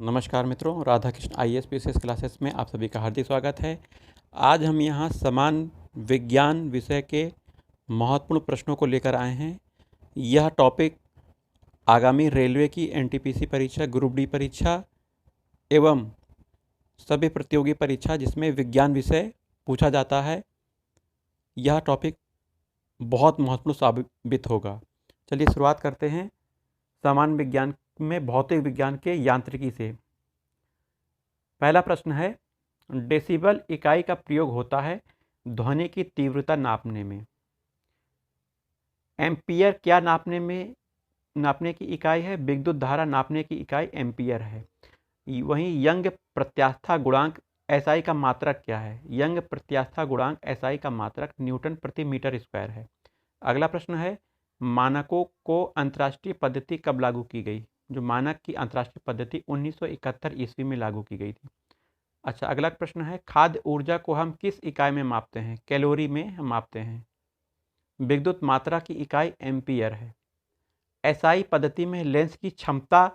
नमस्कार मित्रों, Radhakrishna IAS PCS classes में आप सभी का हार्दिक स्वागत है। आज हम यहाँ समान विज्ञान विषय के महत्वपूर्ण प्रश्नों को लेकर आए हैं। यह टॉपिक आगामी रेलवे की एनटीपीसी परीक्षा, ग्रुप डी परीक्षा एवं सभी प्रतियोगी परीक्षा जिसमें विज्ञान विषय पूछा जाता है, यह टॉपिक बहुत महत्वपूर्ण साबित होगा। चलिए शुरुआत करते हैं सामान्य विज्ञान में भौतिक विज्ञान के यांत्रिकी से। पहला प्रश्न है, डेसिबल इकाई का प्रयोग होता है ध्वनि की तीव्रता नापने में। एम्पियर क्या नापने की इकाई है? विद्युत धारा नापने की इकाई एम्पियर है। वहीं यंग प्रत्यास्था गुणांक एसआई का मात्रक क्या है? यंग प्रत्यास्था गुणांक एसआई का मात्रक न्यूटन प्रति मीटर स्क्वायर है। अगला प्रश्न है, मानकों को अंतर्राष्ट्रीय पद्धति कब लागू की गई? जो मानक की अंतर्राष्ट्रीय पद्धति 1971 ईस्वी में लागू की गई थी। अच्छा, अगला प्रश्न है, खाद्य ऊर्जा को हम किस इकाई में मापते हैं? कैलोरी में हम मापते हैं। विद्युत मात्रा की इकाई एम्पियर है। एसआई पद्धति में लेंस की क्षमता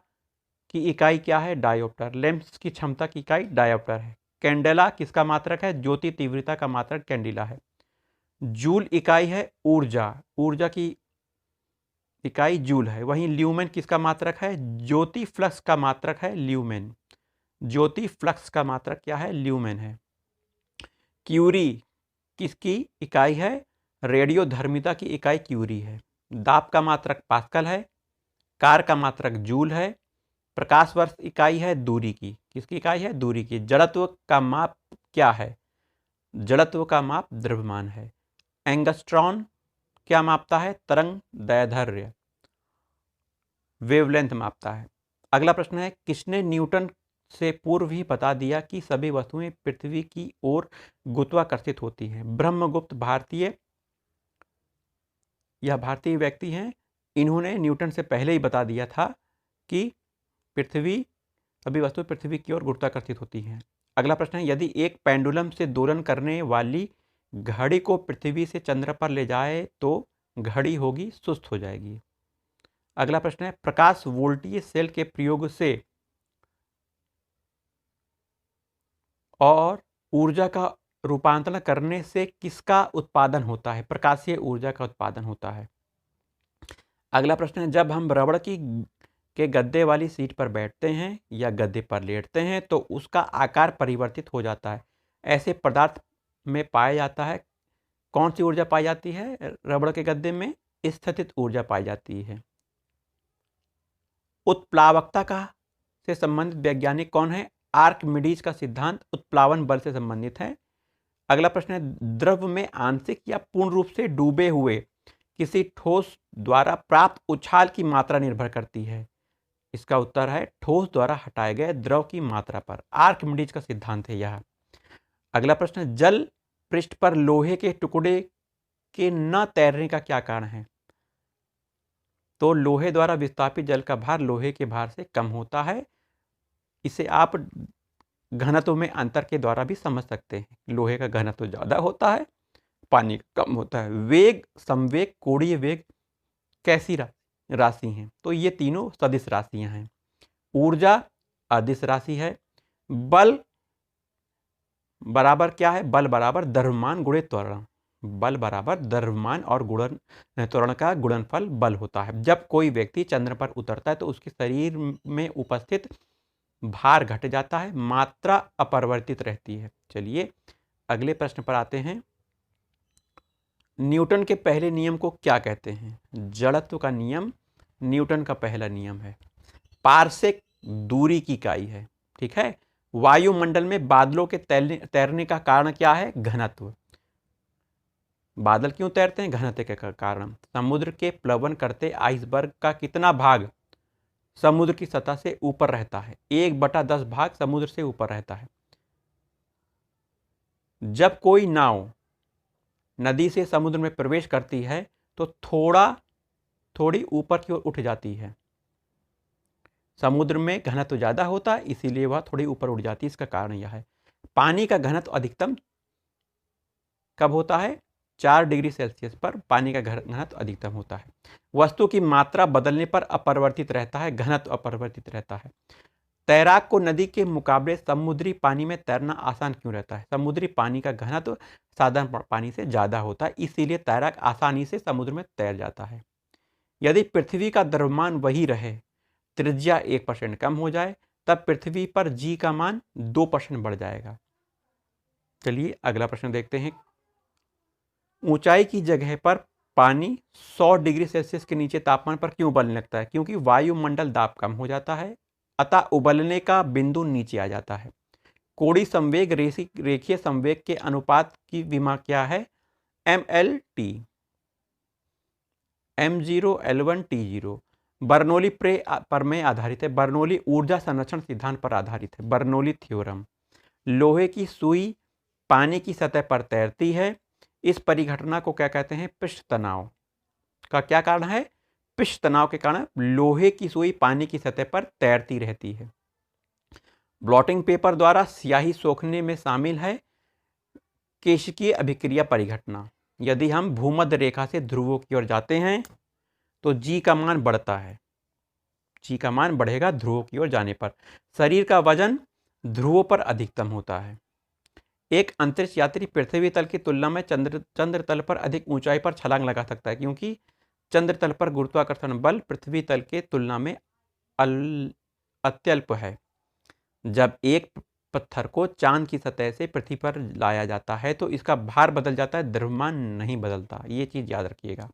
की इकाई क्या है? डायोप्टर। लेंस की क्षमता की इकाई डायोप्टर है। कैंडेला किसका मात्रक है? ज्योति तीव्रता का मात्रक कैंडिला है। जूल इकाई है ऊर्जा, ऊर्जा की इकाई जूल है। वहीं ल्यूमेन किसका मात्रक है? ज्योति फ्लक्स का मात्रक है ल्यूमेन। ज्योति फ्लक्स का मात्रक क्या है? ल्यूमेन है। क्यूरी किसकी इकाई है? रेडियोधर्मिता की इकाई क्यूरी है। दाब का मात्रक पास्कल है। कार का मात्रक जूल है। प्रकाश वर्ष इकाई है दूरी की। किसकी इकाई है? दूरी की। जड़त्व का माप क्या है? जड़त्व का माप द्रव्यमान है। एंगस्ट्रॉन क्या मापता है? तरंग दैर्ध्य, वेवलेंथ मापता है। अगला प्रश्न है, किसने न्यूटन से पूर्व ही बता दिया कि सभी वस्तुएं पृथ्वी की ओर गुरुत्वाकर्षित होती हैं? ब्रह्मगुप्त भारतीय व्यक्ति हैं। इन्होंने न्यूटन से पहले ही बता दिया था कि सभी वस्तुएं पृथ्वी की ओर गुरुत्वाकर्षित होती हैं। अगला प्रश्न है, यदि एक पेंडुलम से दोलन करने वाली घड़ी को पृथ्वी से चंद्र पर ले जाए तो घड़ी होगी सुस्त हो जाएगी। अगला प्रश्न है, प्रकाश वोल्टीय सेल के प्रयोग से और ऊर्जा का रूपांतरण करने से किसका उत्पादन होता है? प्रकाशीय ऊर्जा का उत्पादन होता है। अगला प्रश्न है, जब हम रबड़ के गद्दे वाली सीट पर बैठते हैं या गद्दे पर लेटते हैं तो उसका आकार परिवर्तित हो जाता है। ऐसे पदार्थ में पाया जाता है। कौन सी ऊर्जा पाई जाती है? रबड़ के गद्दे में स्थितिज ऊर्जा पाई जाती है। उत्प्लावकता से संबंधित वैज्ञानिक कौन है? आर्किमिडीज का सिद्धांत उत्प्लावन बल से संबंधित है। अगला प्रश्न है, द्रव में आंशिक या पूर्ण रूप से डूबे हुए किसी ठोस द्वारा प्राप्त उछाल की मात्रा निर्भर करती है? इसका उत्तर है ठोस द्वारा हटाए गए द्रव की मात्रा पर। आर्किमिडीज का सिद्धांत है यह। अगला प्रश्न है, जल पृष्ठ पर लोहे के टुकड़े के न तैरने का क्या कारण है? तो लोहे द्वारा विस्थापित जल का भार लोहे के भार से कम होता है। इसे आप घनत्व में अंतर के द्वारा भी समझ सकते हैं। लोहे का घनत्व ज्यादा होता है, पानी का कम होता है। वेग, संवेग, कोणीय वेग कैसी राशि हैं? तो ये तीनों सदिश राशियां हैं। ऊर्जा अदिश राशि है। बल बराबर क्या है? बल बराबर द्रव्यमान गुणित त्वरण। बल बराबर द्रव्यमान और त्वरण का गुणनफल बल होता है। जब कोई व्यक्ति चंद्र पर उतरता है तो उसके शरीर में उपस्थित भार घट जाता है, मात्रा अपरिवर्तित रहती है। चलिए अगले प्रश्न पर आते हैं। न्यूटन के पहले नियम को क्या कहते हैं? जड़त्व का नियम न्यूटन का पहला नियम है। पारसेक दूरी की इकाई है। ठीक है। वायुमंडल में बादलों के तैरने का कारण क्या है? घनत्व। बादल क्यों तैरते हैं? घनत्व के कारण। समुद्र के प्लवन करते आइसबर्ग का कितना भाग समुद्र की सतह से ऊपर रहता है? 1/10 भाग समुद्र से ऊपर रहता है। जब कोई नाव नदी से समुद्र में प्रवेश करती है तो थोड़ी ऊपर की ओर उठ जाती है। समुद्र में घनत्व ज्यादा होता है, इसीलिए वह थोड़ी ऊपर उठ जाती है। इसका कारण यह है। पानी का घनत्व अधिकतम कब होता है? 4 डिग्री सेल्सियस पर पानी का घनत्व अधिकतम होता है। वस्तु की मात्रा बदलने पर अपरिवर्तित रहता है, घनत्व अपरिवर्तित रहता है। तैराक को नदी के मुकाबले समुद्री पानी में तैरना आसान क्यों रहता है? समुद्री पानी का घनत्व साधारण पानी से ज़्यादा होता है, इसीलिए तैराक आसानी से समुद्र में तैर जाता है। यदि पृथ्वी का द्रव्यमान वही रहे, त्रिज्या 1% कम हो जाए, तब पृथ्वी पर जी का मान 2% बढ़ जाएगा। चलिए अगला प्रश्न देखते हैं। ऊंचाई की जगह पर पानी 100 डिग्री सेल्सियस के नीचे तापमान पर क्यों उबलने लगता है? क्योंकि वायुमंडल दाब कम हो जाता है, अतः उबलने का बिंदु नीचे आ जाता है। कोणीय संवेग रेखीय संवेग के अनुपात की विमा क्या है? MLT, M0 L1 T0। Bernoulli प्रमेय आधारित है। बर्नौली ऊर्जा संरक्षण सिद्धांत पर आधारित है, बर्नौली थ्योरम। लोहे की सुई पानी की सतह पर तैरती है, इस परिघटना को क्या कहते हैं? पृष्ठ तनाव। का क्या कारण है? पृष्ठ तनाव के कारण लोहे की सुई पानी की सतह पर तैरती रहती है। ब्लॉटिंग पेपर द्वारा स्याही सोखने में शामिल है केशिकीय अभिक्रिया परिघटना। यदि हम भूमध्य रेखा से ध्रुवों की ओर जाते हैं तो जी का मान बढ़ता है, जी का मान बढ़ेगा ध्रुवों की ओर जाने पर। शरीर का वजन ध्रुवों पर अधिकतम होता है। एक अंतरिक्ष यात्री पृथ्वी तल की तुलना में चंद्र तल पर अधिक ऊंचाई पर छलांग लगा सकता है, क्योंकि चंद्र तल पर गुरुत्वाकर्षण बल पृथ्वी तल के तुलना में अत्यल्प है। जब एक पत्थर को चांद की सतह से पृथ्वी पर लाया जाता है तो इसका भार बदल जाता है, द्रव्यमान नहीं बदलता। ये चीज याद रखिएगा।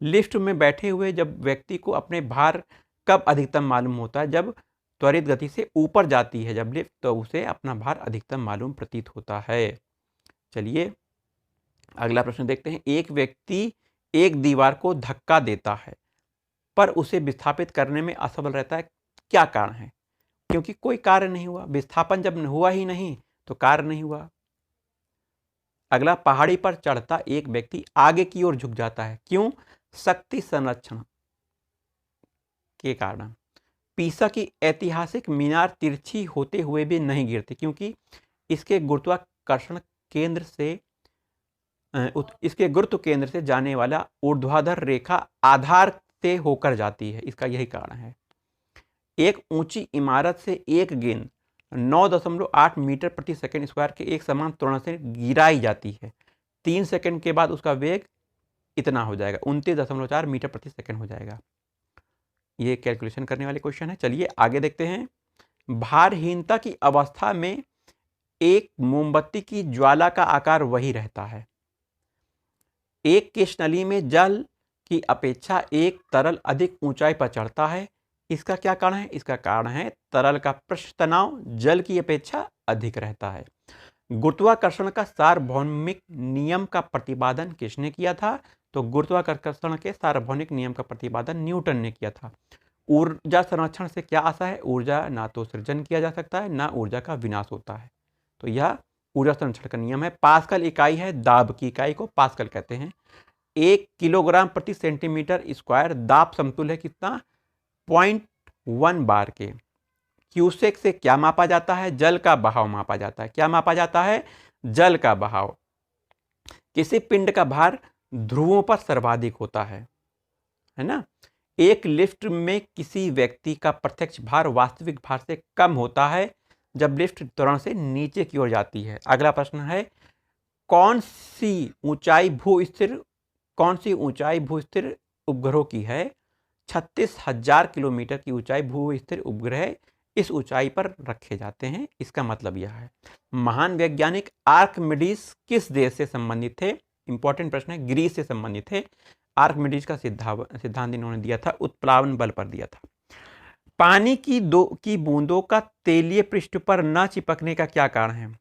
लिफ्ट में बैठे हुए जब व्यक्ति को अपने भार कब अधिकतम मालूम होता है? जब त्वरित गति से ऊपर जाती है जब लिफ्ट, तो उसे अपना भार अधिकतम मालूम प्रतीत होता है। चलिए अगला प्रश्न देखते हैं। एक व्यक्ति एक दीवार को धक्का देता है पर उसे विस्थापित करने में असफल रहता है, क्या कारण है? क्योंकि कोई कार्य नहीं हुआ। विस्थापन जब हुआ ही नहीं तो कार्य नहीं हुआ। अगला, पहाड़ी पर चढ़ता एक व्यक्ति आगे की ओर झुक जाता है, क्यों? शक्ति संरक्षण के कारण। पीसा की ऐतिहासिक मीनार तिरछी होते हुए भी नहीं गिरती, क्योंकि इसके गुरुत्वाकर्षण केंद्र से इसके गुरुत्व केंद्र से जाने वाला ऊर्ध्वाधर रेखा आधार से होकर जाती है, इसका यही कारण है। एक ऊंची इमारत से एक गेंद 9.8 मीटर प्रति सेकंड स्क्वायर के एक समान त्वरण से गिराई जाती है। 3 सेकंड के बाद उसका वेग इतना हो जाएगा, 29.4 मीटर प्रति सेकंड हो जाएगा। ये कैलकुलेशन करने वाले क्वेश्चन है। चलिए आगे देखते हैं। भारहीनता की अवस्था में एक मोमबत्ती की ज्वाला का आकार वही रहता है। एक केश नली में जल की अपेक्षा एक तरल अधिक ऊंचाई पर चढ़ता है, इसका क्या कारण है? इसका कारण है तरल का पृष्ठ तनाव जल की अपेक्षा अधिक रहता है। गुरुत्वाकर्षण का सार्वभौमिक नियम का प्रतिपादन किसने किया था? तो गुरुत्वाकर्षण के सार्वभौमिक नियम का प्रतिपादन न्यूटन ने किया था। ऊर्जा संरक्षण से क्या आशा है? ऊर्जा ना तो सृजन किया जा सकता है ना ऊर्जा का विनाश होता है, तो यह ऊर्जा संरक्षण का नियम है। पास्कल इकाई है दाब की इकाई को पास्कल कहते हैं। 1 किलोग्राम प्रति सेंटीमीटर स्क्वायर दाब समतुल्य है कितना? 0.1 बार के। क्यूसेक से क्या मापा जाता है? जल का बहाव मापा जाता है। क्या मापा जाता है? जल का बहाव। किसी पिंड का भार ध्रुवों पर सर्वाधिक होता है ना? एक लिफ्ट में किसी व्यक्ति का प्रत्यक्ष भार वास्तविक भार से कम होता है जब लिफ्ट त्वरण से नीचे की ओर जाती है। अगला प्रश्न है, कौन सी ऊंचाई भूस्थिर उपग्रहों की है? 36,000 किलोमीटर की ऊंचाई भूस्थिर उपग्रह इस ऊंचाई पर रखे जाते हैं। इसका मतलब यह है। महान वैज्ञानिक आर्किमिडीज किस देश से संबंधित थे? इंपॉर्टेंट प्रश्न है, ग्रीस से संबंधित थे। आर्किमिडीज का सिद्धांत इन्होंने दिया था, उत्प्लावन बल पर दिया था। पानी की बूंदों का तेलीय पृष्ठ पर न चिपकने का क्या कारण है?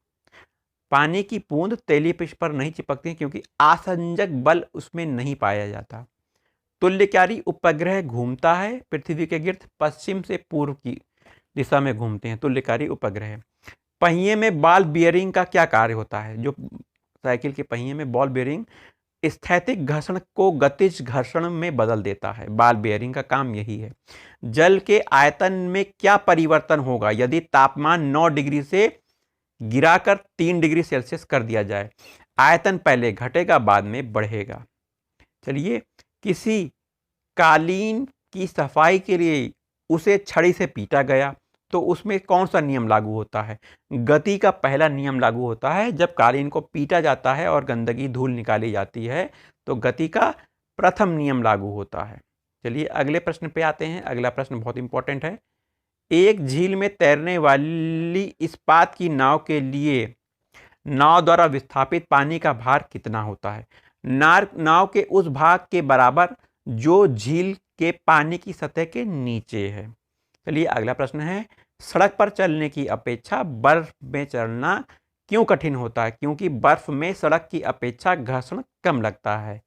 पानी की बूंद तेलीय पृष्ठ पर नहीं चिपकती क्योंकि आसंजक बल उसमें नहीं पाया जाता। तुल्यकारी उपग्रह घूमता है पृथ्वी के गिर्द, पश्चिम से पूर्व की दिशा में घूमते हैं तुल्यकारी उपग्रह। पहिए में बॉल बियरिंग का क्या कार्य होता है? जो साइकिल के पहिए में बॉल बियरिंग स्थैतिक घर्षण को गतिज घर्षण में बदल देता है। बॉल बियरिंग का काम यही है। जल के आयतन में क्या परिवर्तन होगा यदि तापमान 9 डिग्री से गिराकर 3 डिग्री सेल्सियस कर दिया जाए? आयतन पहले घटेगा बाद में बढ़ेगा। चलिए, किसी कालीन की सफाई के लिए उसे छड़ी से पीटा गया तो उसमें कौन सा नियम लागू होता है? गति का पहला नियम लागू होता है। जब कालीन को पीटा जाता है और गंदगी धूल निकाली जाती है तो गति का प्रथम नियम लागू होता है। चलिए अगले प्रश्न पे आते हैं। अगला प्रश्न बहुत इंपॉर्टेंट है। एक झील में तैरने वाली इस्पात की नाव के लिए नाव द्वारा विस्थापित पानी का भार कितना होता है? नाव के उस भाग के बराबर जो झील के पानी की सतह के नीचे है। चलिए अगला प्रश्न है। सड़क पर चलने की अपेक्षा बर्फ में चलना क्यों कठिन होता है? क्योंकि बर्फ में सड़क की अपेक्षा घर्षण कम लगता है।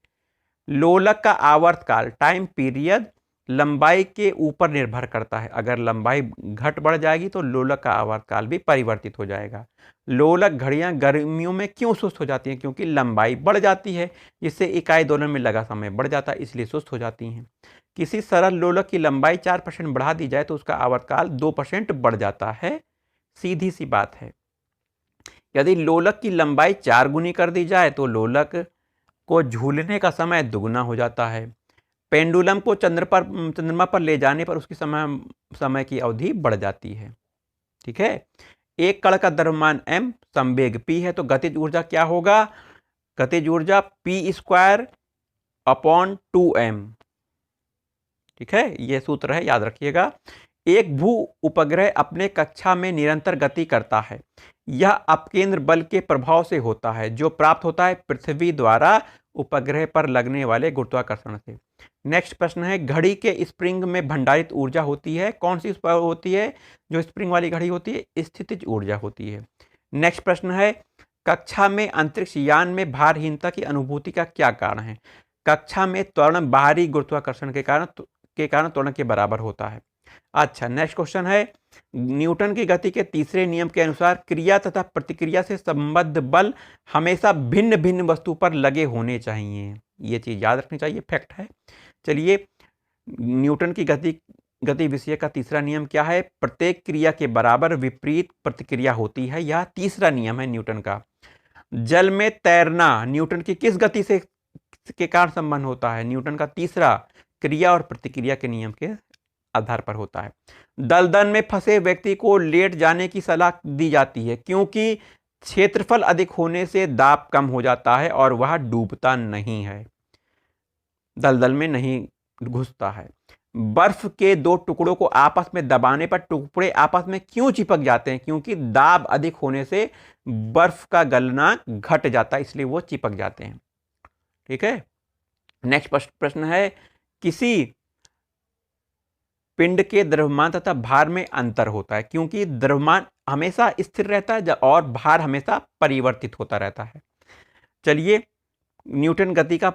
लोलक का आवर्तकाल टाइम पीरियड लंबाई के ऊपर निर्भर करता है। अगर लंबाई घट बढ़ जाएगी तो लोलक का आवर्तकाल भी परिवर्तित हो जाएगा। लोलक घड़ियां गर्मियों में क्यों सुस्त हो जाती हैं? क्योंकि लंबाई बढ़ जाती है, जिससे इकाई दोलन में लगा समय बढ़ जाता है, इसलिए सुस्त हो जाती हैं। किसी सरल लोलक की लंबाई 4% बढ़ा दी जाए तो उसका आवर्तकाल 2% बढ़ जाता है। सीधी सी बात है। यदि लोलक की लंबाई 4 गुनी कर दी जाए तो लोलक को झूलने का समय दुगना हो जाता है। पेंडुलम को चंद्रमा पर ले जाने पर उसकी समय की अवधि बढ़ जाती है। ठीक है। एक कण का द्रव्यमान m, संवेग p है, तो गतिज ऊर्जा क्या होगा? गतिज ऊर्जा p² अपॉन 2m। ठीक है, यह सूत्र है, याद रखिएगा। एक भू उपग्रह अपने कक्षा में निरंतर गति करता है। यह अपकेंद्र बल के प्रभाव से होता है जो प्राप्त होता है पृथ्वी द्वारा उपग्रह पर लगने वाले गुरुत्वाकर्षण से। नेक्स्ट प्रश्न है। घड़ी के स्प्रिंग में भंडारित ऊर्जा होती है। कौन सी होती है जो स्प्रिंग वाली घड़ी होती है? स्थितिज ऊर्जा होती है। नेक्स्ट प्रश्न है। कक्षा में अंतरिक्ष यान में भारहीनता की अनुभूति का क्या कारण है? कक्षा में त्वरण बाहरी गुरुत्वाकर्षण के कारण त्वरण के बराबर होता है। अच्छा, नेक्स्ट क्वेश्चन है। न्यूटन की गति के तीसरे नियम के अनुसार क्रिया तथा प्रतिक्रिया से संबद्ध बल हमेशा भिन्न भिन्न वस्तु पर लगे होने चाहिए। ये चीज याद रखनी चाहिए, फैक्ट है। चलिए, न्यूटन की गति विषय का तीसरा नियम क्या है? प्रत्येक क्रिया के बराबर विपरीत प्रतिक्रिया होती है। यह तीसरा नियम है न्यूटन का। जल में तैरना न्यूटन की किस गति से के कारण संबंध होता है? न्यूटन का तीसरा क्रिया और प्रतिक्रिया के नियम के आधार पर होता है। दलदल में फंसे व्यक्ति को लेट जाने की सलाह दी जाती है क्योंकि क्षेत्रफल अधिक होने से दाब कम हो जाता है और वह डूबता नहीं है, दलदल में नहीं घुसता है। बर्फ के दो टुकड़ों को आपस में दबाने पर टुकड़े आपस में क्यों चिपक जाते हैं? क्योंकि दाब अधिक होने से बर्फ का गलना घट जाता है, इसलिए वो चिपक जाते हैं। ठीक है। नेक्स्ट प्रश्न है। किसी पिंड के द्रव्यमान तथा भार में अंतर होता है क्योंकि द्रव्यमान हमेशा स्थिर रहता है और भार हमेशा परिवर्तित होता रहता है। चलिए, न्यूटन गति का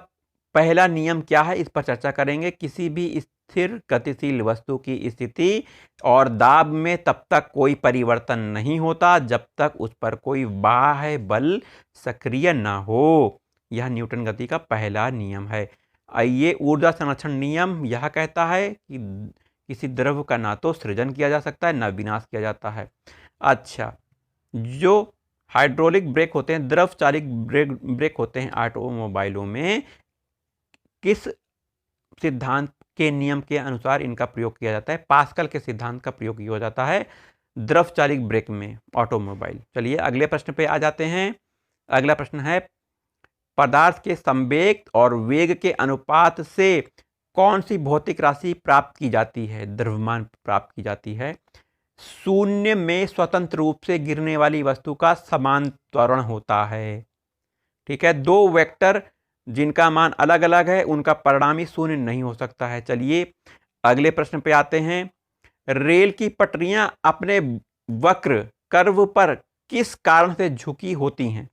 पहला नियम क्या है, इस पर चर्चा करेंगे। किसी भी स्थिर गतिशील वस्तु की स्थिति और दाब में तब तक कोई परिवर्तन नहीं होता जब तक उस पर कोई बाह्य बल सक्रिय न हो। यह न्यूटन गति का पहला नियम है। आइए, ऊर्जा संरक्षण नियम यह कहता है कि किसी द्रव्य का ना तो सृजन किया जा सकता है ना विनाश किया जाता है। अच्छा, जो हाइड्रोलिक ब्रेक होते हैं, द्रव चालित ब्रेक होते हैं ऑटोमोबाइलों में, किस सिद्धांत के नियम के अनुसार इनका प्रयोग किया जाता है? पास्कल के सिद्धांत का प्रयोग किया जाता है द्रव चालित ब्रेक में ऑटोमोबाइल। चलिए अगले प्रश्न पे आ जाते हैं। अगला प्रश्न है। पदार्थ के संवेग और वेग के अनुपात से कौन सी भौतिक राशि प्राप्त की जाती है? द्रव्यमान प्राप्त की जाती है। शून्य में स्वतंत्र रूप से गिरने वाली वस्तु का समान त्वरण होता है। ठीक है। दो वेक्टर जिनका मान अलग अलग है उनका परिणामी शून्य नहीं हो सकता है। चलिए अगले प्रश्न पे आते हैं। रेल की पटरियां अपने वक्र कर्व पर किस कारण से झुकी होती हैं?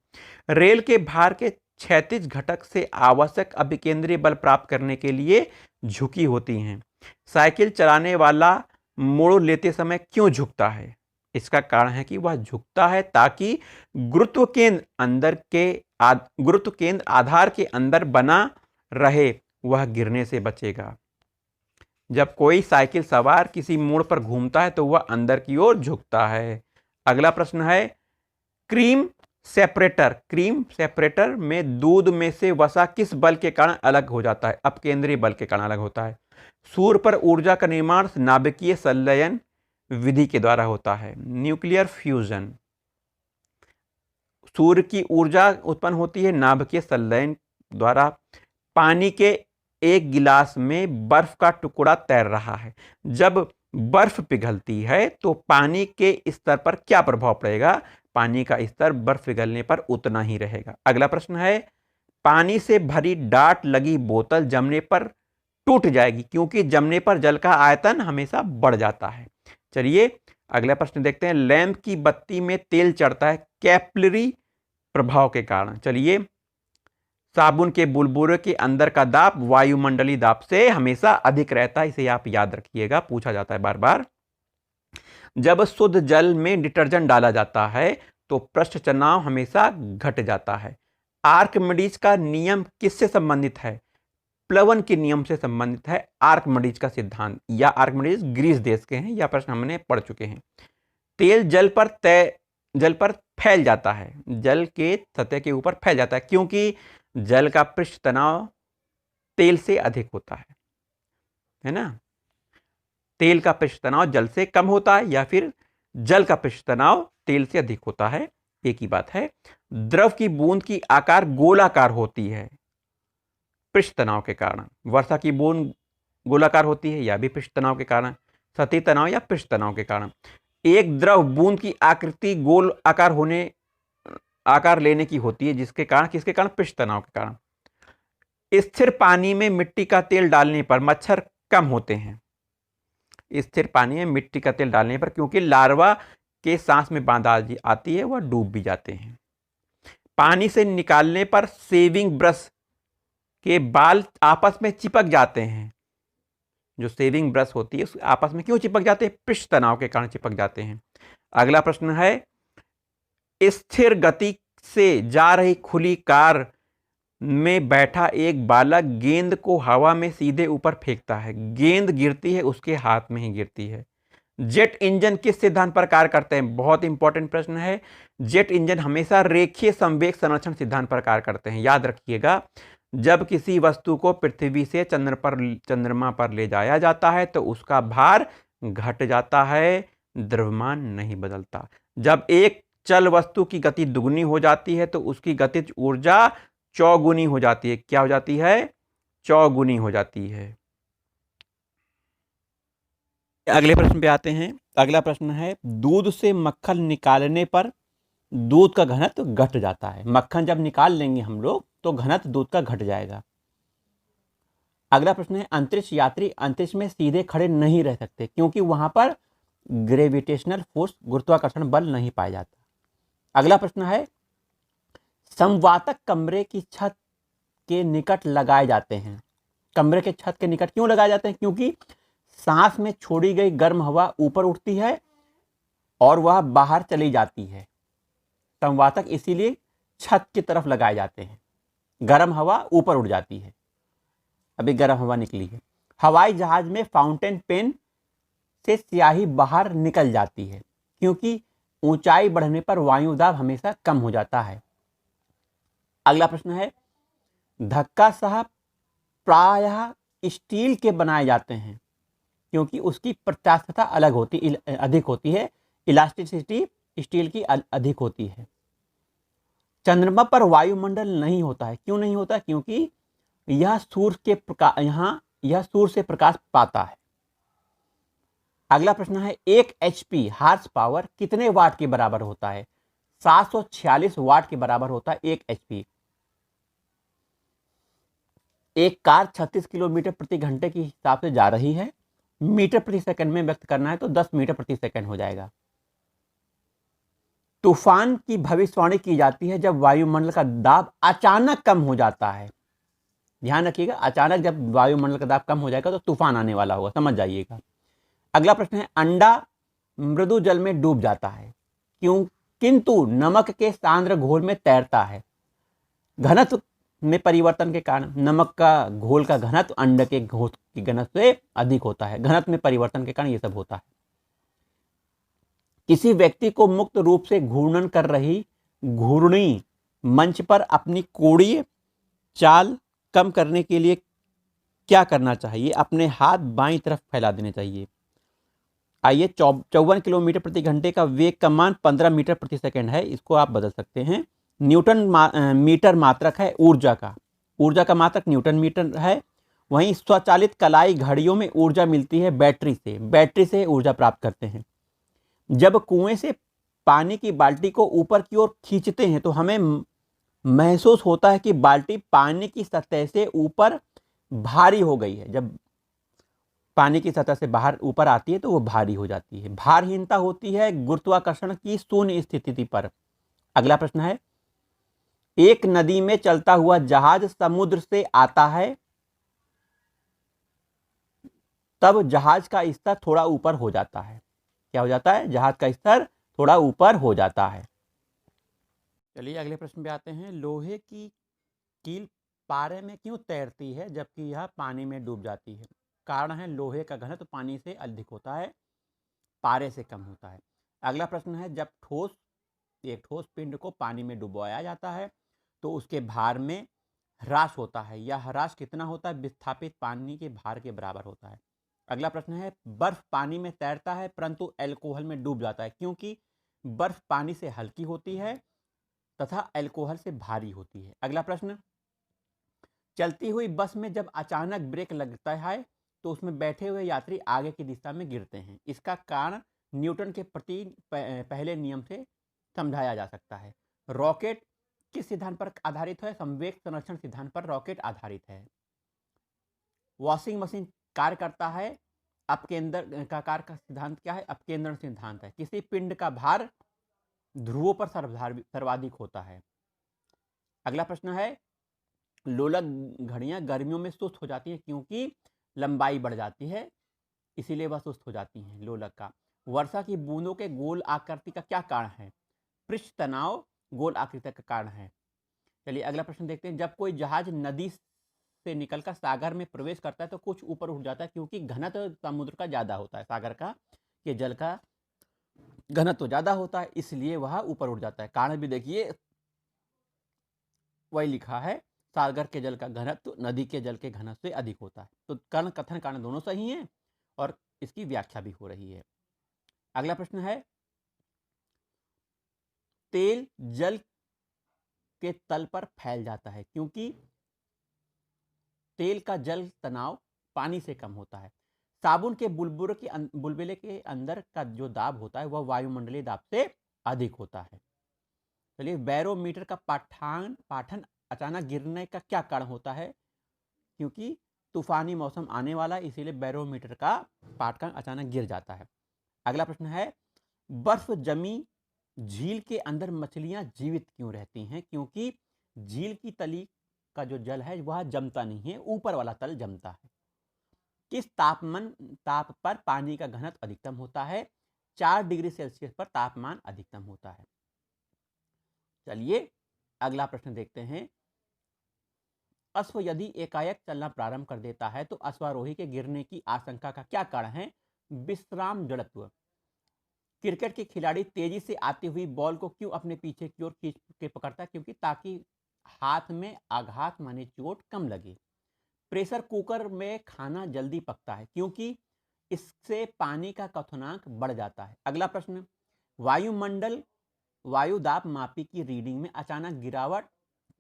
रेल के भार के क्षैतिज घटक से आवश्यक अभिकेंद्रीय बल प्राप्त करने के लिए झुकी होती हैं। साइकिल चलाने वाला मोड़ लेते समय क्यों झुकता है? इसका कारण है कि वह झुकता है ताकि गुरुत्व केंद्र आधार के अंदर बना रहे, वह गिरने से बचेगा। जब कोई साइकिल सवार किसी मोड़ पर घूमता है तो वह अंदर की ओर झुकता है। अगला प्रश्न है। क्रीम सेपरेटर में दूध में से वसा किस बल के कारण अलग हो जाता है? अपकेंद्रीय बल के कारण अलग होता है। सूर्य पर ऊर्जा का निर्माण नाभिकीय संलयन विधि के द्वारा होता है। न्यूक्लियर फ्यूजन, सूर्य की ऊर्जा उत्पन्न होती है नाभिकीय संलयन द्वारा। पानी के एक गिलास में बर्फ का टुकड़ा तैर रहा है, जब बर्फ पिघलती है तो पानी के स्तर पर क्या प्रभाव पड़ेगा? पानी का स्तर बर्फ पिघलने पर उतना ही रहेगा। अगला प्रश्न है, पानी से भरी डाट लगी बोतल जमने पर टूट जाएगी, क्योंकि जमने पर जल का आयतन हमेशा बढ़ जाता है। चलिए अगला प्रश्न देखते हैं। लैंप की बत्ती में तेल चढ़ता है कैपिलरी प्रभाव के कारण। चलिए, साबुन के बुलबुले के अंदर का दाब वायुमंडलीय दाब से हमेशा अधिक रहता है, इसे आप याद रखिएगा, पूछा जाता है बार बार। जब शुद्ध जल में डिटर्जेंट डाला जाता है तो पृष्ठ तनाव हमेशा घट जाता है। आर्किमिडीज का नियम किससे संबंधित है? प्लवन के नियम से संबंधित है आर्किमिडीज का सिद्धांत, या आर्किमिडीज ग्रीस देश के हैं, यह प्रश्न हमने पढ़ चुके हैं। तेल जल पर फैल जाता है, जल के सतह के ऊपर फैल जाता है, क्योंकि जल का पृष्ठ तनाव तेल से अधिक होता है ना? तेल का पृष्ठ तनाव जल से कम होता है या फिर जल का पृष्ठ तनाव तेल से अधिक होता है, एक ही बात है। द्रव की बूंद की आकार गोलाकार होती है पृष्ठ तनाव के कारण। वर्षा की बूंद गोलाकार होती है, यह भी पृष्ठ तनाव के कारण, सतही तनाव या पृष्ठ तनाव के कारण। एक द्रव बूंद की आकृति गोल आकार लेने की होती है, जिसके कारण, किसके कारण? पृष्ठ तनाव के कारण। स्थिर पानी में मिट्टी का तेल डालने पर मच्छर कम होते हैं। स्थिर पानी में मिट्टी का तेल डालने पर, क्योंकि लार्वा के सांस में बाधा आती है, वह डूब भी जाते हैं। पानी से निकालने पर शेविंग ब्रश के बाल आपस में चिपक जाते हैं। जो शेविंग ब्रश होती है आपस में क्यों चिपक जाते हैं? पृष्ठ तनाव के कारण चिपक जाते हैं। अगला प्रश्न है, स्थिर गति से जा रही खुली कार में बैठा एक बालक गेंद को हवा में सीधे ऊपर फेंकता है। गेंद गिरती है, उसके हाथ में ही गिरती है। जेट इंजन किस सिद्धांत पर कार्य करते हैं? बहुत इंपॉर्टेंट प्रश्न है। जेट इंजन हमेशा रेखीय संवेग संरक्षण सिद्धांत पर कार्य करते हैं, याद रखिएगा। जब किसी वस्तु को पृथ्वी से चंद्रमा पर ले जाया जाता है तो उसका भार घट जाता है, द्रव्यमान नहीं बदलता। जब एक चल वस्तु की गति दुगुनी हो जाती है तो उसकी गतिज ऊर्जा चौगुनी हो जाती है। क्या हो जाती है? चौगुनी हो जाती है। अगले प्रश्न पे आते हैं। अगला प्रश्न है, दूध से मक्खन निकालने पर दूध का घनत्व घट जाता है। मक्खन जब निकाल लेंगे हम लोग तो घनत्व दूध का घट जाएगा। अगला प्रश्न है, अंतरिक्ष यात्री अंतरिक्ष में सीधे खड़े नहीं रह सकते, क्योंकि वहां पर ग्रेविटेशनल फोर्स, गुरुत्वाकर्षण बल नहीं पाया जाता। अगला प्रश्न है, संवातक कमरे की छत के निकट लगाए जाते हैं। कमरे के छत के निकट क्यों लगाए जाते हैं? क्योंकि सांस में छोड़ी गई गर्म हवा ऊपर उठती है और वह बाहर चली जाती है। संवातक इसीलिए छत की तरफ लगाए जाते हैं, गर्म हवा ऊपर उड़ जाती है। अभी गर्म हवा निकली है। हवाई जहाज में फाउंटेन पेन से स्याही बाहर निकल जाती है, क्योंकि ऊंचाई बढ़ने पर वायु दाब हमेशा कम हो जाता है। अगला प्रश्न है, धक्का सह प्रायः स्टील के बनाए जाते हैं, क्योंकि उसकी प्रत्यास्थता अधिक होती है, इलास्टिसिटी स्टील की अधिक होती है। चंद्रमा पर वायुमंडल नहीं होता है। क्यों नहीं होता? क्योंकि यह सूर्य से प्रकाश पाता है। अगला प्रश्न है, 1 HP हार्स पावर कितने वाट के बराबर होता है? 746 वाट के बराबर होता है 1 HP। एक कार 36 किलोमीटर प्रति घंटे के हिसाब से जा रही है, मीटर प्रति सेकंड में व्यक्त करना है तो 10 मीटर प्रति सेकंड हो जाएगा। तूफान की भविष्यवाणी की जाती है जब वायुमंडल का दाब अचानक कम हो जाता है। ध्यान रखिएगा, अचानक जब वायुमंडल का दाब कम हो जाएगा तो तूफान आने वाला होगा, समझ जाइएगा। अगला प्रश्न है, अंडा मृदु जल में डूब जाता है, किंतु नमक के सांद्र घोल में तैरता है। घनत्व में परिवर्तन के कारण नमक का घोल का घनत्व अंडे के घोल की घनत्व से अधिक होता है। घनत्व में परिवर्तन के कारण यह सब होता है। किसी व्यक्ति को मुक्त रूप से घूर्णन कर रही घूर्णी मंच पर अपनी कोणीय चाल कम करने के लिए क्या करना चाहिए? अपने हाथ बाईं तरफ फैला देने चाहिए। आइए 54 किलोमीटर प्रति घंटे का वेग का मान 15 मीटर प्रति सेकंड है, इसको आप बदल सकते हैं। न्यूटन मीटर मात्रक है ऊर्जा का मात्रक न्यूटन मीटर है। वहीं स्वचालित कलाई घड़ियों में ऊर्जा मिलती है बैटरी से ऊर्जा प्राप्त करते हैं। जब कुएं से पानी की बाल्टी को ऊपर की ओर खींचते हैं तो हमें महसूस होता है कि बाल्टी पानी की सतह से ऊपर भारी हो गई है। जब पानी की सतह से बाहर ऊपर आती है तो वो भारी हो जाती है। भारहीनता होती है गुरुत्वाकर्षण की शून्य स्थिति पर। अगला प्रश्न है, एक नदी में चलता हुआ जहाज समुद्र से आता है, तब जहाज का स्तर थोड़ा ऊपर हो जाता है। क्या हो जाता है? जहाज का स्तर थोड़ा ऊपर हो जाता है। चलिए अगले प्रश्न पे आते हैं। लोहे की कील पारे में क्यों तैरती है जबकि यह पानी में डूब जाती है? कारण है लोहे का घनत्व पानी से अधिक होता है, पारे से कम होता है। अगला प्रश्न है, जब एक ठोस पिंड को पानी में डुबोया जाता है तो उसके भार में ह्रास होता है। यह ह्रास कितना होता है? विस्थापित पानी के भार के बराबर होता है। अगला प्रश्न है, बर्फ पानी में तैरता है परंतु अल्कोहल में डूब जाता है, क्योंकि बर्फ पानी से हल्की होती है तथा अल्कोहल से भारी होती है। अगला प्रश्न, चलती हुई बस में जब अचानक ब्रेक लगता है तो उसमें बैठे हुए यात्री आगे की दिशा में गिरते हैं। इसका कारण न्यूटन के पहले नियम से समझाया जा सकता है। रॉकेट किस सिद्धांत पर आधारित है? संवेग संरक्षण सिद्धांत पर रॉकेट आधारित है। वॉशिंग मशीन कार्य करता है अपकेंद्र का कार्य का सिद्धांत क्या है? अपकेंद्रण सिद्धांत है। किसी पिंड का भार ध्रुवों पर सर्वाधिक होता है। अगला प्रश्न है, लोलक घड़ियां गर्मियों में सुस्त हो जाती हैं क्योंकि लंबाई बढ़ जाती है, इसीलिए वह सुस्त हो जाती हैं लोलक का। वर्षा की बूंदों के गोल आकृति का क्या कारण है? पृष्ठ तनाव गोल आकृति का कारण है। चलिए अगला प्रश्न देखते हैं। जब कोई जहाज नदी से निकलकर सागर में प्रवेश करता है तो कुछ ऊपर उठ जाता है, क्योंकि घनत्व समुद्र का ज्यादा होता है, सागर का के जल का घनत्व ज्यादा होता है, इसलिए वह ऊपर उठ जाता है। कारण भी देखिए वही लिखा है, सागर के जल का घनत्व नदी के जल के घनत्व से अधिक होता है। तो कर्ण कथन कारण दोनों सही हैं और इसकी व्याख्या भी हो रही है। अगला प्रश्न है, तेल जल के तल पर फैल जाता है क्योंकि तेल का जल तनाव पानी से कम होता है। साबुन के बुलबुले के अंदर का जो दाब होता है वह वायुमंडलीय दाब से अधिक होता है। चलिए, बैरोमीटर का पाठन अचानक गिरने का क्या कारण होता है? क्योंकि तूफानी मौसम आने वाला है, इसीलिए बैरोमीटर का पाठन अचानक गिर जाता है। अगला प्रश्न है, बर्फ जमी झील के अंदर मछलियां जीवित क्यों रहती हैं? क्योंकि झील की तली का जो जल है वह जमता नहीं है, ऊपर वाला तल जमता है। किस ताप पर पानी का घनत्व अधिकतम होता है? 4 डिग्री सेल्सियस पर तापमान अधिकतम होता है। चलिए अगला प्रश्न देखते हैं। अश्व यदि एकाएक चलना प्रारंभ कर देता है तो अश्वारोही के गिरने की आशंका का क्या कारण है? विश्राम जड़त्व। क्रिकेट के खिलाड़ी तेजी से आती हुई बॉल को क्यों अपने पीछे की ओर खींच के पकड़ता है? क्योंकि ताकि हाथ में आघात माने चोट कम लगे। प्रेशर कुकर में खाना जल्दी पकता है क्योंकि इससे पानी का क्वथनांक बढ़ जाता है। अगला प्रश्न, वायुमंडल वायु दाब मापी की रीडिंग में अचानक गिरावट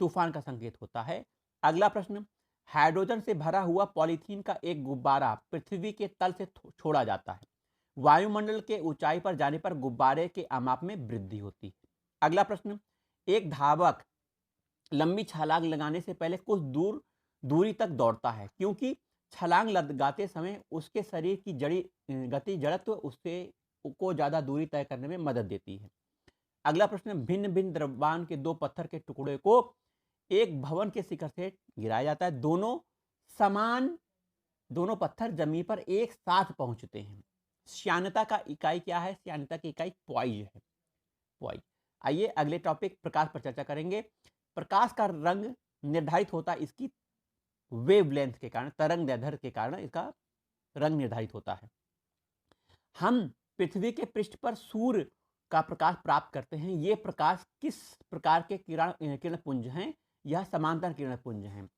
तूफान का संकेत होता है। अगला प्रश्न, हाइड्रोजन से भरा हुआ पॉलीथीन का एक गुब्बारा पृथ्वी के तल से छोड़ा जाता है। वायुमंडल के ऊंचाई पर जाने पर गुब्बारे के आमाप में वृद्धि होती है। अगला प्रश्न, एक धावक लंबी छलांग लगाने से पहले कुछ दूरी तक दौड़ता है क्योंकि छलांग लगाते समय उसके शरीर की गति जड़त्व उससे को ज्यादा दूरी तय करने में मदद देती है। अगला प्रश्न, भिन्न भिन्न द्रव्यमान के दो पत्थर के टुकड़े को एक भवन के शिखर से गिराया जाता है। दोनों पत्थर जमीन पर एक साथ पहुंचते हैं। श्यानता का इकाई क्या है? श्यानता की इकाई पॉइज है, पॉइज। आइए अगले टॉपिक प्रकाश पर चर्चा करेंगे। प्रकाश का रंग निर्धारित होता है इसकी वेवलेंथ के कारण, तरंग दैर्ध्य के कारण इसका रंग निर्धारित होता है। हम पृथ्वी के पृष्ठ पर सूर्य का प्रकाश प्राप्त करते हैं। ये प्रकाश किस प्रकार के किरण पुंज हैं? यह समांतर किरण पुंज हैं।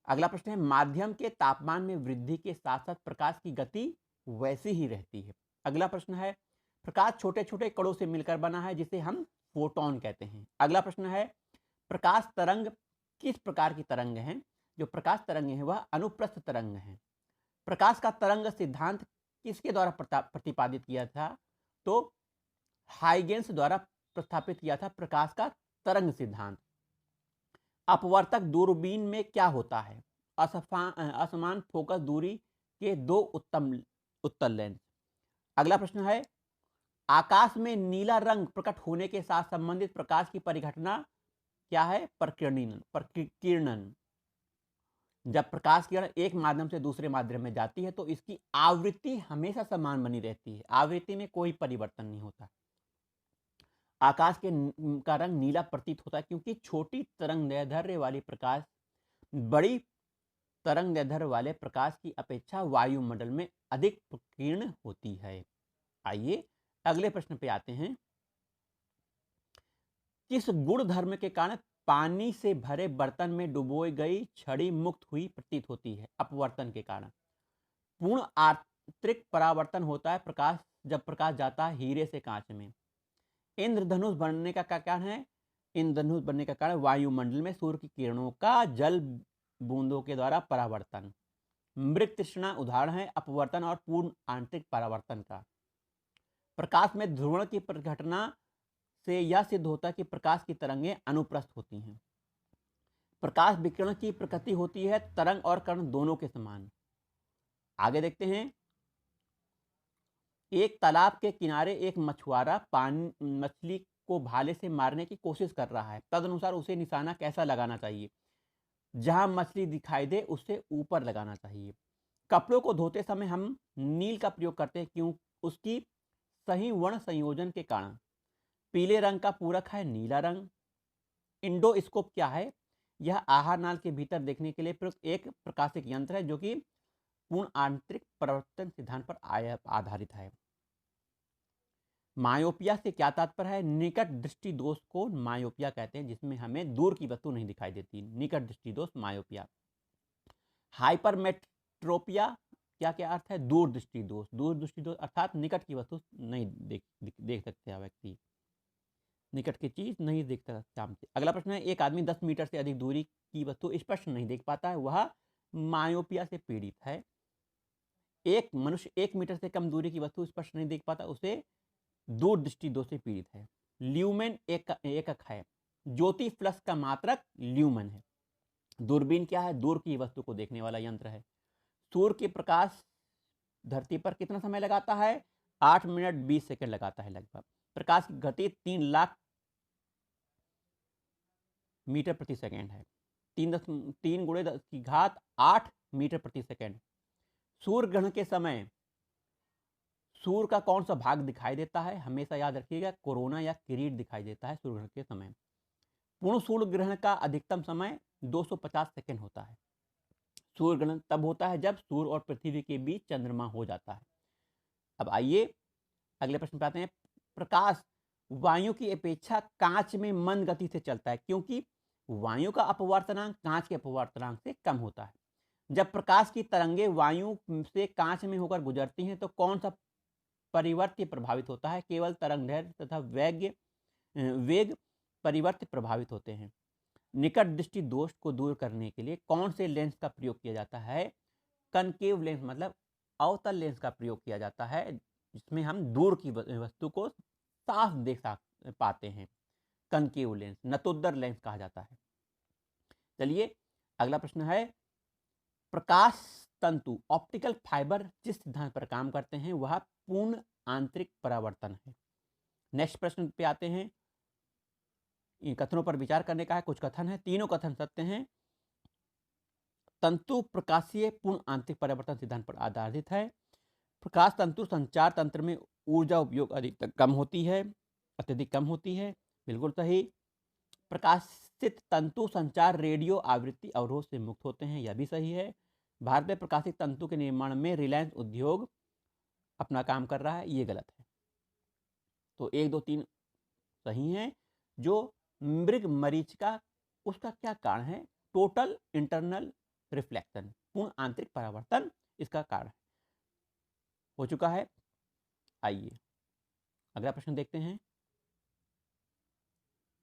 अगला प्रश्न है, माध्यम के तापमान में वृद्धि के साथ साथ प्रकाश की गति वैसी ही रहती है। अगला प्रश्न है, प्रकाश छोटे छोटे कणों से मिलकर बना है जिसे हम फोटोन कहते हैं। अगला प्रश्न है, प्रकाश तरंग किस प्रकार की तरंग है? जो प्रकाश तरंग है वह अनुप्रस्थ तरंग है। प्रकाश का तरंग सिद्धांत किसके द्वारा प्रतिपादित किया था? तो हाइगेंस द्वारा प्रस्थापित किया था प्रकाश का तरंग सिद्धांत। अपवर्तक दूरबीन में क्या होता है? असमान फोकस दूरी के दो उत्तल लेंस। अगला प्रश्न है, आकाश में नीला रंग प्रकट होने के साथ संबंधित प्रकाश की परिघटना क्या है? प्रकीर्णन। जब प्रकाश किरण एक माध्यम से दूसरे माध्यम में जाती है तो इसकी आवृत्ति हमेशा समान बनी रहती है, आवृत्ति में कोई परिवर्तन नहीं होता। आकाश का रंग नीला प्रतीत होता है क्योंकि छोटी तरंगदैर्ध्य वाली प्रकाश बड़ी तरंगदैर्ध्य वाले प्रकाश की अपेक्षा वायुमंडल में अधिक प्रकीर्ण होती है। आइए अगले प्रश्न पे आते हैं। किस गुण धर्म के कारण पानी से भरे बर्तन में डुबोई गई छड़ी मुक्त हुई प्रतीत होती है? अपवर्तन के कारण। पूर्ण आंतरिक परावर्तन होता है प्रकाश जब प्रकाश जाता है हीरे से कांच में। इंद्रधनुष बनने का क्या कारण है? इंद्रधनुष बनने का कारण वायुमंडल में सूर्य की किरणों का जल बूंदों के द्वारा परावर्तन। मृग तृष्णा उदाहरण है अपवर्तन और पूर्ण आंतरिक परावर्तन का। प्रकाश में ध्रुवण की घटना से यह सिद्ध होता है कि प्रकाश की तरंगें अनुप्रस्थ होती हैं। प्रकाश विकिरण की प्रकृति होती है तरंग और कण दोनों के समान। आगे देखते हैं, एक तालाब के किनारे एक मछुआरा मछली को भाले से मारने की कोशिश कर रहा है। तदनुसार उसे निशाना कैसा लगाना चाहिए? जहां मछली दिखाई दे उससे ऊपर लगाना चाहिए। कपड़ों को धोते समय हम नील का प्रयोग करते हैं क्यों? उसकी सही वर्ण संयोजन के कारण। पीले रंग का पूरक है नीला रंग। इंडोस्कोप क्या है? यह आहार नाल के भीतर देखने के लिए प्रयुक्त एक प्रकाशिक यंत्र है जो कि पूर्ण आंतरिक परिवर्तन सिद्धांत पर आधारित है। मायोपिया से क्या तात्पर्य है? निकट दृष्टि दोष को मायोपिया कहते हैं जिसमें हमें दूर की वस्तु नहीं दिखाई देती, निकट दृष्टि दोष मायोपिया। हाइपरमेट्रोपिया क्या क्या अर्थ है? दूर दृष्टि दोष। दूर दृष्टि दोष अर्थात निकट की वस्तु नहीं देख सकते व्यक्ति, निकट की चीज नहीं देख सकता। अगला प्रश्न है, एक आदमी 10 मीटर से अधिक दूरी की वस्तु स्पष्ट नहीं देख पाता है, वह मायोपिया से पीड़ित है। एक मनुष्य 1 मीटर से कम दूरी की वस्तु स्पष्ट नहीं देख पाता, उसे दूर दृष्टि दोष से पीड़ित है। ल्यूमेन एकक है। ज्योति फ्लक्स का मात्रक ल्यूमेन है। दूरबीन क्या है? दूर की वस्तु को देखने वाला यंत्र है। सूर्य के प्रकाश धरती पर कितना समय लगाता है? 8 मिनट 20 सेकंड लगाता है लगभग। प्रकाश की गति 3 लाख मीटर प्रति सेकंड है। 3 गुणे 10 की घात 8 मीटर प्रति सेकंड। सूर्य ग्रहण के समय सूर्य का कौन सा भाग दिखाई देता है? हमेशा याद रखिएगा, कोरोना या किरीट दिखाई देता है सूर्य ग्रहण के समय। पूर्ण सूर्य ग्रहण का अधिकतम समय 250 सेकंड होता है। सूर्य ग्रहण तब होता है जब सूर्य और पृथ्वी के बीच चंद्रमा हो जाता है। अब आइए अगले प्रश्न पे आते हैं। प्रकाश वायु की अपेक्षा कांच में मंद गति से चलता है क्योंकि वायु का अपवर्तनांक कांच के अपवर्तनांक से कम होता है। जब प्रकाश की तरंगें वायु से कांच में होकर गुजरती हैं तो कौन सा परिवर्त्य प्रभावित होता है? केवल तरंगदैर्ध्य तथा वेग परिवर्त्य प्रभावित होते हैं। निकट दृष्टि दोष को दूर करने के लिए कौन से लेंस का प्रयोग किया जाता है? कनकेव लेंस मतलब अवतल लेंस का प्रयोग किया जाता है जिसमें हम दूर की वस्तु को साफ देख पाते हैं। कनकेव लेंस, नतोदर लेंस कहा जाता है। चलिए अगला प्रश्न है, प्रकाश तंतु ऑप्टिकल फाइबर जिस सिद्धांत पर काम करते हैं वह पूर्ण आंतरिक परावर्तन है। नेक्स्ट प्रश्न पे आते हैं। इन कथनों पर विचार करने का है। कुछ कथन है, तीनों कथन सत्य हैं। तंतु प्रकाशीय पूर्ण आंतरिक परावर्तन सिद्धांत पर आधारित है। प्रकाश तंतु संचार तंत्र में ऊर्जा उपयोग अधिक कम होती है, अत्यधिक कम होती है। बिल्कुल सही। प्रकाशित तंतु संचार रेडियो आवृत्ति अवरोध से मुक्त होते हैं, यह भी सही है। भारत में प्रकाशित तंतु के निर्माण में रिलायंस उद्योग अपना काम कर रहा है, ये गलत है। तो 1 2 3 सही है। जो मृग मरीचिका उसका क्या कारण है? टोटल इंटरनल रिफ्लेक्शन, पूर्ण आंतरिक परावर्तन इसका कारण हो चुका है। आइए अगला प्रश्न देखते हैं।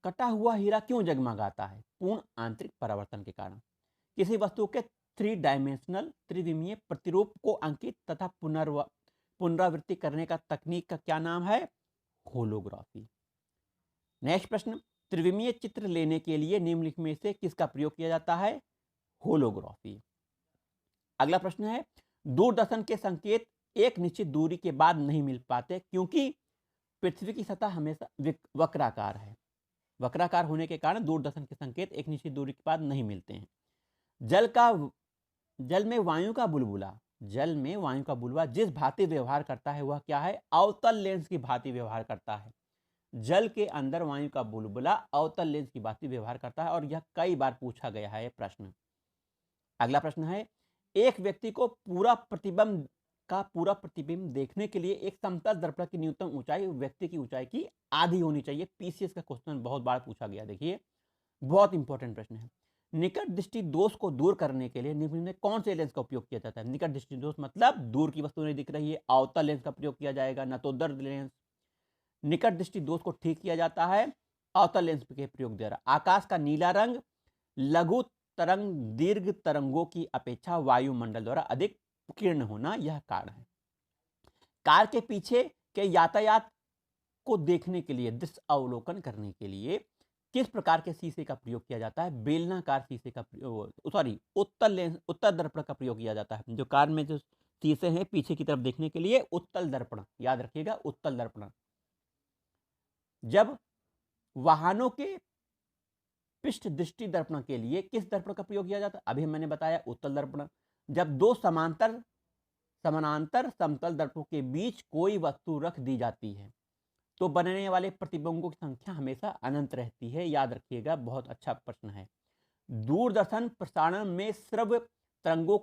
कटा हुआ हीरा क्यों जगमगाता है? पूर्ण आंतरिक परावर्तन के कारण। किसी वस्तु के 3 डायमेंशनल त्रिविमीय प्रतिरूप को अंकित तथा पुनरावृत्ति करने का तकनीक का क्या नाम है? होलोग्राफी। नेक्स्ट प्रश्न, त्रिविमीय चित्र लेने के लिए निम्नलिखित में से किसका प्रयोग किया जाता है? होलोग्राफी। अगला प्रश्न है, दूरदर्शन के संकेत एक निश्चित दूरी के बाद नहीं मिल पाते क्योंकि पृथ्वी की सतह हमेशा वक्राकार है। वक्राकार होने के कारण दूरदर्शन के संकेत एक निश्चित दूरी के बाद नहीं मिलते हैं। जल में वायु का बुलबुला जिस भांति व्यवहार करता है वह क्या है? अवतल लेंस की भांति व्यवहार करता है। जल के अंदर वायु का बुलबुला अवतल लेंस की भांति व्यवहार करता है और यह कई बार पूछा गया है प्रश्न। अगला प्रश्न है, एक व्यक्ति को पूरा प्रतिबिंब देखने के लिए एक समतल दर्पण की न्यूनतम ऊंचाई व्यक्ति की ऊंचाई की आधी होनी चाहिए। पीसीएस का क्वेश्चन बहुत बार पूछा गया। देखिए बहुत इंपॉर्टेंट प्रश्न है। निकट दृष्टि दोष को दूर करने के लिए निम्न में कौन से लेंस का उपयोग किया जाता है? निकट दृष्टि दोष मतलब दूर की वस्तु नहीं दिख रही है, अवतल लेंस का प्रयोग किया जाएगा, न तो दर्द लेंस। निकट दृष्टि दोष को ठीक किया जाता है अवतल लेंस के प्रयोग द्वारा। आकाश का नीला रंग लघु तरंग दीर्घ तरंगों की अपेक्षा वायुमंडल द्वारा अधिक विकीर्ण होना यह कारण है। कार के पीछे के यातायात को देखने के लिए दृश्य अवलोकन करने के लिए किस प्रकार के शीशे का प्रयोग किया जाता है? बेलनाकार शीशे का उत्तल दर्पण का प्रयोग किया जाता है। जो कार में जो शीशे हैं पीछे की तरफ देखने के लिए उत्तल दर्पण, याद रखिएगा उत्तल दर्पण। जब वाहनों के पृष्ठ दृष्टि दर्पण के लिए किस दर्पण का प्रयोग किया जाता है? अभी मैंने बताया उत्तल दर्पण। जब दो समानांतर समतल दर्पणों के बीच कोई वस्तु रख दी जाती है तो बनने वाले प्रतिबिंबों की संख्या हमेशा अनंत रहती है। याद रखिएगा, बहुत अच्छा प्रश्न है। दूरदर्शन प्रसारण में श्रव्य तरंगों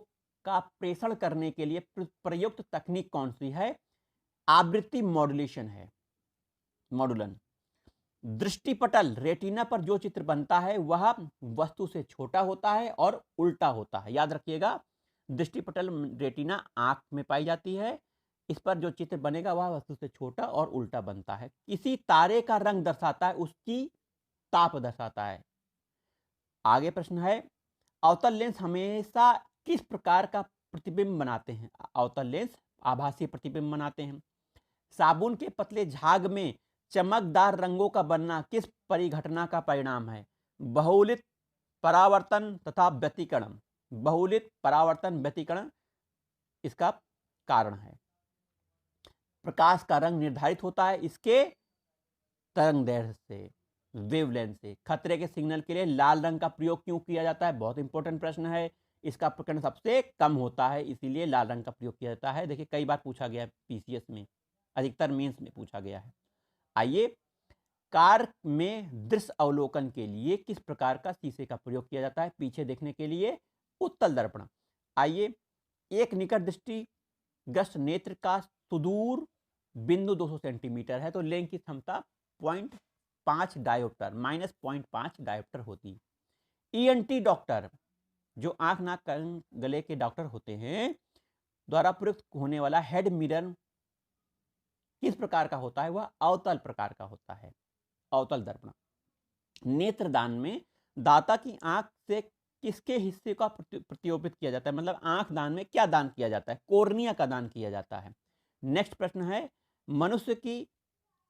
का प्रेषण करने के लिए प्रयुक्त तकनीक कौन सी है? आवृत्ति मॉड्यूलेशन है, मॉड्यूलन। दृष्टिपटल रेटिना पर जो चित्र बनता है वह वस्तु से छोटा होता है और उल्टा होता है। याद रखिएगा, दृष्टिपटल रेटिना आंख में पाई जाती है। इस पर जो चित्र बनेगा वह वस्तु से छोटा और उल्टा बनता है। किसी तारे का रंग दर्शाता है उसकी ताप दर्शाता है। आगे प्रश्न है, अवतल लेंस हमेशा किस प्रकार का प्रतिबिंब बनाते हैं? अवतल लेंस आभासी प्रतिबिंब बनाते हैं। साबुन के पतले झाग में चमकदार रंगों का बनना किस परिघटना का परिणाम है? बहुलित परावर्तन तथा व्यतिकरण। बहुलित परावर्तन व्यतिकरण इसका कारण है। प्रकाश का रंग निर्धारित होता है इसके तरंगदैर्घ्य से, वेवलेंथ से। खतरे के सिग्नल के लिए लाल रंग का प्रयोग क्यों किया जाता है? बहुत इंपॉर्टेंट प्रश्न है। इसका प्रकरण सबसे कम होता है इसीलिए लाल रंग का प्रयोग किया जाता है। देखिए कई बार पूछा गया है पीसीएस में, अधिकतर मेंस में पूछा गया है। आइए, कार में दृश्य अवलोकन के लिए किस प्रकार का शीशे का प्रयोग किया जाता है? पीछे देखने के लिए उत्तल दर्पण। आइए, एक निकट दृष्टिग्रस्त नेत्र का सुदूर बिंदु 200 सेंटीमीटर है तो लेंस की क्षमता 0.5 डायोप्टर -0.5 डायोप्टर होती है। ईएनटी डॉक्टर जो आंख नाक कान गले के डॉक्टर होते हैं द्वारा प्रयुक्त होने वाला हेड मिरर किस प्रकार का होता है? वह अवतल प्रकार का होता है, अवतल दर्पण। नेत्रदान में दाता की आंख से किसके हिस्से का प्रतिरोपित किया जाता है? मतलब आंख दान में क्या दान किया जाता है? कोर्निया का दान किया जाता है। नेक्स्ट प्रश्न है, मनुष्य की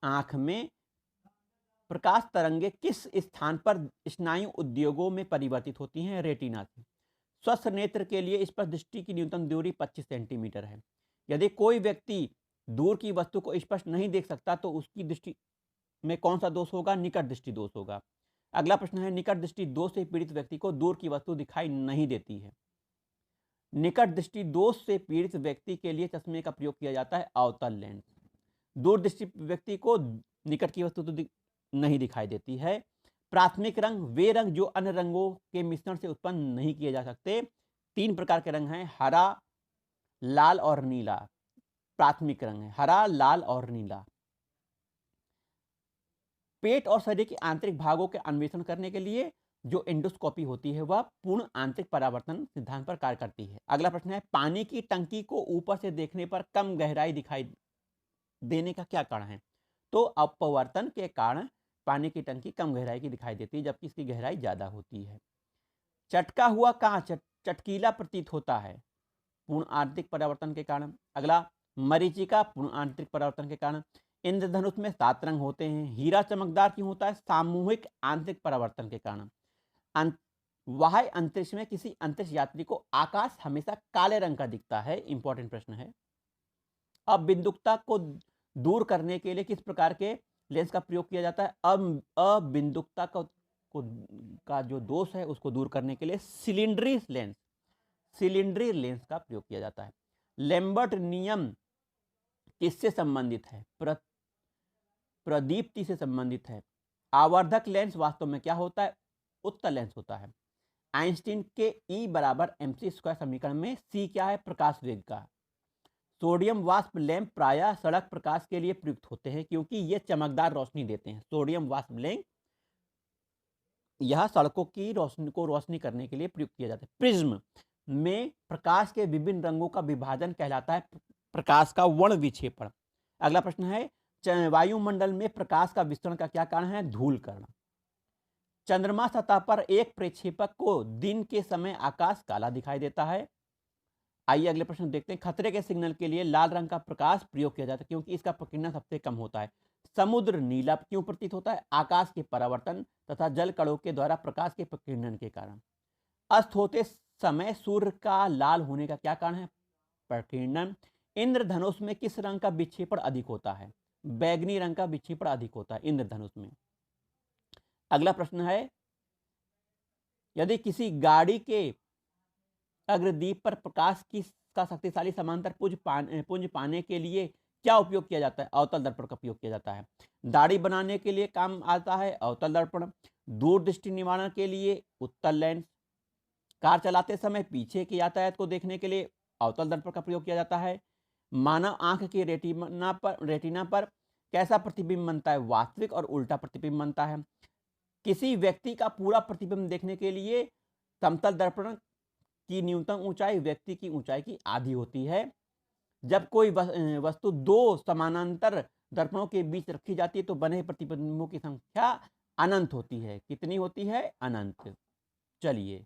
आंख में प्रकाश तरंगे किस स्थान पर स्नायु उद्योगों में परिवर्तित होती हैं? रेटिना से। स्वस्थ नेत्र के लिए इस पर दृष्टि की न्यूनतम दूरी 25 सेंटीमीटर है। यदि कोई व्यक्ति दूर की वस्तु को स्पष्ट नहीं देख सकता तो उसकी दृष्टि में कौन सा दोष होगा? निकट दृष्टि दोष होगा। अगला प्रश्न है, निकट दृष्टि दोष से पीड़ित व्यक्ति को दूर की वस्तु दिखाई नहीं देती है। निकट दृष्टि दोष से पीड़ित व्यक्ति के लिए चश्मे का प्रयोग किया जाता है अवतल लेंस। दूर दृष्टि व्यक्ति को निकट की वस्तु तो नहीं दिखाई देती है। प्राथमिक रंग वे रंग जो अन्य रंगों के मिश्रण से उत्पन्न नहीं किए जा सकते। 3 प्रकार के रंग हैं, हरा, लाल और नीला। प्राथमिक रंग है हरा, लाल और नीला। पेट और शरीर के आंतरिक भागों के अन्वेषण करने के लिए जो एंडोस्कोपी होती है वह पूर्ण आंतरिक परावर्तन सिद्धांत पर कार्य करती है। अगला प्रश्न है, पानी की टंकी को ऊपर से देखने पर कम गहराई दिखाई देने का क्या कारण है? तो अपवर्तन के कारण पानी की टंकी कम गहराई की दिखाई देती है, जबकि इसकी गहराई ज़्यादा होती है। चटका हुआ कांच चटकीला प्रतीत होता है, पूर्ण आंतरिक परावर्तन के कारण। अगला, मरीचिका पूर्ण आंतरिक परावर्तन के कारण। इंद्रधनुष में 7 रंग होते हैं। हीरा चमकदार क्यों होता है? सामूहिक आंतरिक परावर्तन के कारण। बाह्य अंतरिक्ष में किसी अंतरिक्ष यात्री को आकाश हमेशा काले रंग का दिखता है। इंपॉर्टेंट प्रश्न है। अब बिंदुकता को दूर करने के लिए किस प्रकार के लेंस का प्रयोग किया जाता है? अब अबिंदुकता का जो दोष है उसको दूर करने के लिए सिलिंड्री लेंस का प्रयोग किया जाता है। लैम्बर्ट नियम किससे संबंधित है? प्रदीप्ति से संबंधित है। आवर्धक लेंस वास्तव में क्या होता है? उत्तल लेंस होता है। आइंस्टीन के E बराबर mc² समीकरण में c क्या है? प्रकाश वेग का। सोडियम वाष्प लैंप प्रायः सड़क प्रकाश के लिए प्रयुक्त होते हैं क्योंकि ये चमकदार रोशनी देते हैं। सोडियम वाष्प लैंप यह सड़कों की रोशनी करने के लिए प्रयुक्त किया जाता है। प्रिज्म में प्रकाश के विभिन्न रंगों का विभाजन कहलाता है प्रकाश का वर्ण विक्षेपण। अगला प्रश्न है, वायुमंडल में प्रकाश का विसरण का क्या कारण है? धूलकण। चंद्रमा सतह पर एक प्रक्षेपक को दिन के समय आकाश काला दिखाई देता है। आइए अगले प्रश्न देखते हैं। खतरे के सिग्नल के लिए लाल रंग का प्रकाश प्रयोग किया जाता है क्योंकि इसका प्रकीर्णन सबसे कम होता है। समुद्र नीला क्यों प्रतीत होता है? आकाश के परावर्तन तथा जल कणों के द्वारा प्रकाश के प्रकीर्णन के कारण। अस्त होते समय सूर्य का लाल होने का क्या कारण है? प्रकीर्णन। इंद्रधनुष में किस रंग का विक्षेपण अधिक होता है? बैगनी रंग का विक्षेपण अधिक होता है इंद्रधनुष में। अगला प्रश्न है, यदि किसी गाड़ी के अग्रदीप पर प्रकाश का शक्तिशाली समांतर पुंज पाने के लिए क्या उपयोग किया जाता है? अवतल दर्पण का उपयोग किया जाता है। दाढ़ी बनाने के लिए काम आता है अवतल दर्पण। दूरदृष्टि निवारण के लिए उत्तल लेंस। कार चलाते समय पीछे के यातायात को देखने के लिए अवतल दर्पण का प्रयोग किया जाता है। मानव आंख के रेटिना पर कैसा प्रतिबिंब बनता है? वास्तविक और उल्टा प्रतिबिंब बनता है। किसी व्यक्ति का पूरा प्रतिबिंब देखने के लिए समतल दर्पण की न्यूनतम ऊंचाई व्यक्ति की ऊंचाई की आधी होती है। जब कोई वस्तु दो समानांतर दर्पणों के बीच रखी जाती है तो बने प्रतिबिंबों की संख्या अनंत होती है। कितनी होती है? अनंत। चलिए